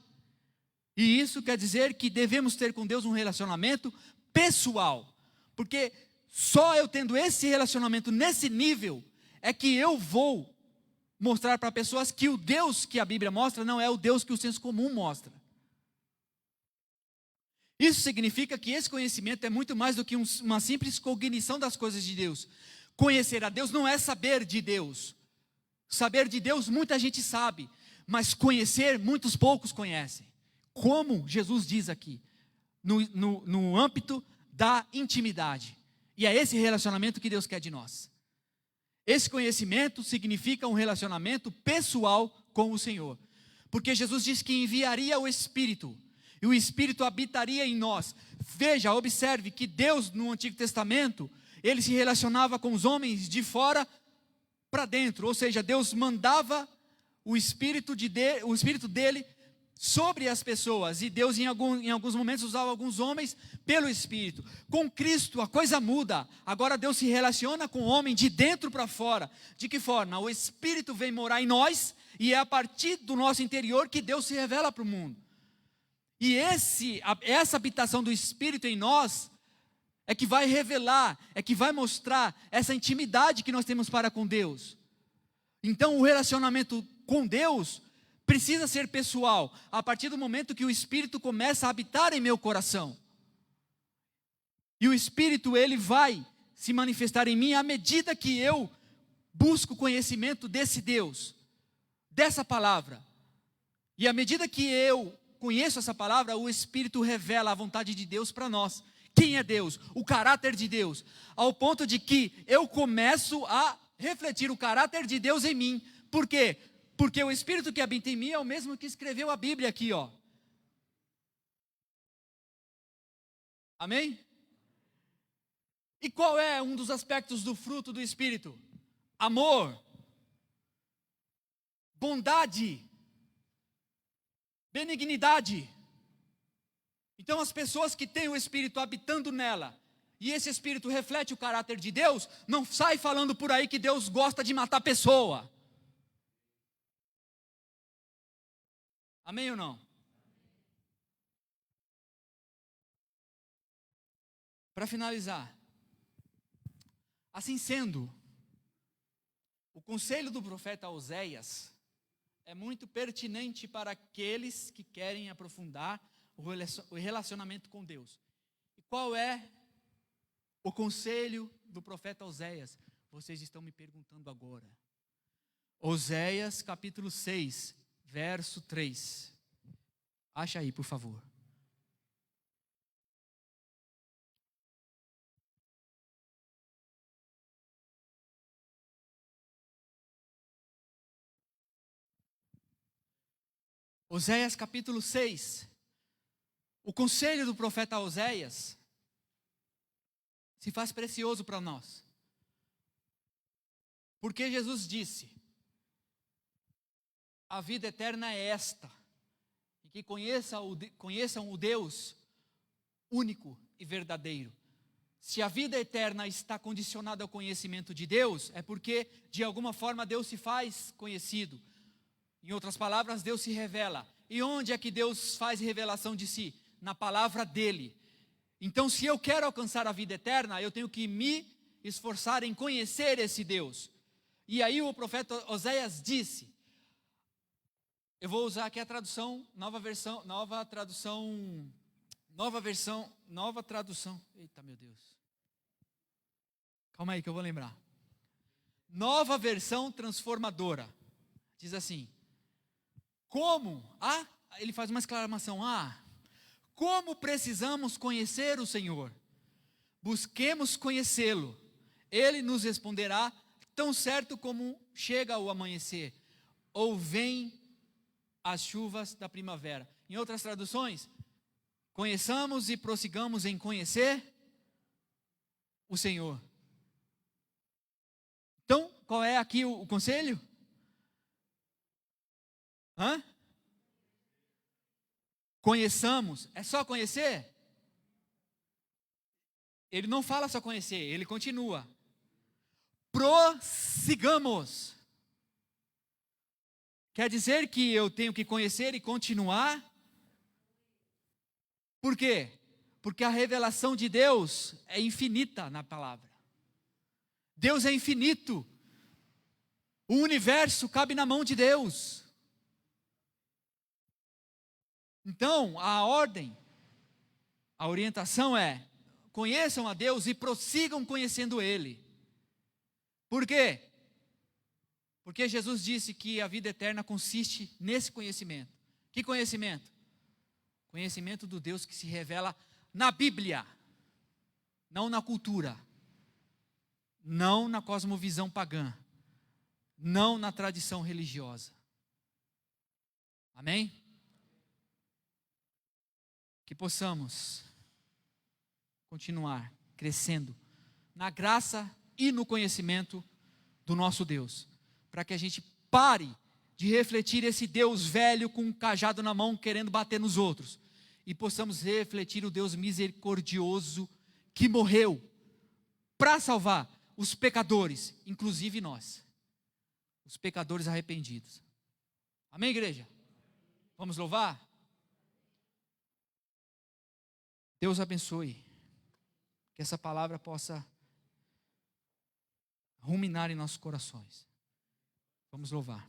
A: E isso quer dizer que devemos ter com Deus um relacionamento pessoal, porque só eu tendo esse relacionamento nesse nível, é que eu vou mostrar para pessoas que o Deus que a Bíblia mostra não é o Deus que o senso comum mostra. Isso significa que esse conhecimento é muito mais do que uma simples cognição das coisas de Deus. Conhecer a Deus não é saber de Deus. Saber de Deus muita gente sabe, mas conhecer muitos poucos conhecem. Como Jesus diz aqui, no âmbito da intimidade. E é esse relacionamento que Deus quer de nós. Esse conhecimento significa um relacionamento pessoal com o Senhor. Porque Jesus disse que enviaria o Espírito, e o Espírito habitaria em nós. Veja, observe que Deus no Antigo Testamento, ele se relacionava com os homens de fora para dentro, ou seja, Deus mandava o Espírito dele sobre as pessoas, e Deus em alguns momentos usava alguns homens pelo Espírito. Com Cristo a coisa muda, agora Deus se relaciona com o homem de dentro para fora. De que forma? O Espírito vem morar em nós, e é a partir do nosso interior que Deus se revela para o mundo. E essa habitação do Espírito em nós é que vai revelar, é que vai mostrar essa intimidade que nós temos para com Deus. Então o relacionamento com Deus precisa ser pessoal, a partir do momento que o Espírito começa a habitar em meu coração. E o Espírito, ele vai se manifestar em mim à medida que eu busco conhecimento desse Deus, dessa palavra. E à medida que eu conheço essa palavra, o Espírito revela a vontade de Deus para nós. Quem é Deus? O caráter de Deus. Ao ponto de que eu começo a refletir o caráter de Deus em mim. Por quê? Porque o Espírito que habita em mim é o mesmo que escreveu a Bíblia aqui, ó. Amém? E qual é um dos aspectos do fruto do Espírito? Amor, bondade, benignidade. Então as pessoas que têm o Espírito habitando nela, e esse Espírito reflete o caráter de Deus, não sai falando por aí que Deus gosta de matar pessoa. Amém ou não? Para finalizar, assim sendo, o conselho do profeta Oséias é muito pertinente para aqueles que querem aprofundar o relacionamento com Deus. E qual é o conselho do profeta Oséias? Vocês estão me perguntando agora. Oséias capítulo 6, verso 3. Acha aí, por favor. Oséias capítulo 6. O conselho do profeta Oséias se faz precioso para nós. Porque Jesus disse: a vida eterna é esta, e que conheçam o Deus único e verdadeiro. Se a vida eterna está condicionada ao conhecimento de Deus, é porque de alguma forma Deus se faz conhecido. Em outras palavras, Deus se revela. E onde é que Deus faz revelação de si? Na palavra dele. Então, se eu quero alcançar a vida eterna, eu tenho que me esforçar em conhecer esse Deus. E aí o profeta Oséias disse, eu vou usar aqui a tradução, nova tradução, eita meu Deus, calma aí que eu vou lembrar, nova versão transformadora, diz assim, ele faz uma exclamação, como precisamos conhecer o Senhor, busquemos conhecê-lo, ele nos responderá, tão certo como chega o amanhecer, ou vem as chuvas da primavera. Em outras traduções, conheçamos e prossigamos em conhecer o Senhor. Então, qual é aqui o conselho? Conheçamos, é só conhecer? Ele não fala só conhecer, ele continua. Prossigamos. Quer dizer que eu tenho que conhecer e continuar? Por quê? Porque a revelação de Deus é infinita na palavra. Deus é infinito. O universo cabe na mão de Deus. Então, a orientação é: conheçam a Deus e prossigam conhecendo Ele. Por quê? Porque Jesus disse que a vida eterna consiste nesse conhecimento. Que conhecimento? Conhecimento do Deus que se revela na Bíblia, não na cultura, não na cosmovisão pagã, não na tradição religiosa. Amém? Que possamos continuar crescendo na graça e no conhecimento do nosso Deus, para que a gente pare de refletir esse Deus velho com um cajado na mão querendo bater nos outros, e possamos refletir o Deus misericordioso que morreu para salvar os pecadores, inclusive nós, os pecadores arrependidos. Amém, igreja? Vamos louvar? Deus abençoe, que essa palavra possa ruminar em nossos corações. Vamos louvar.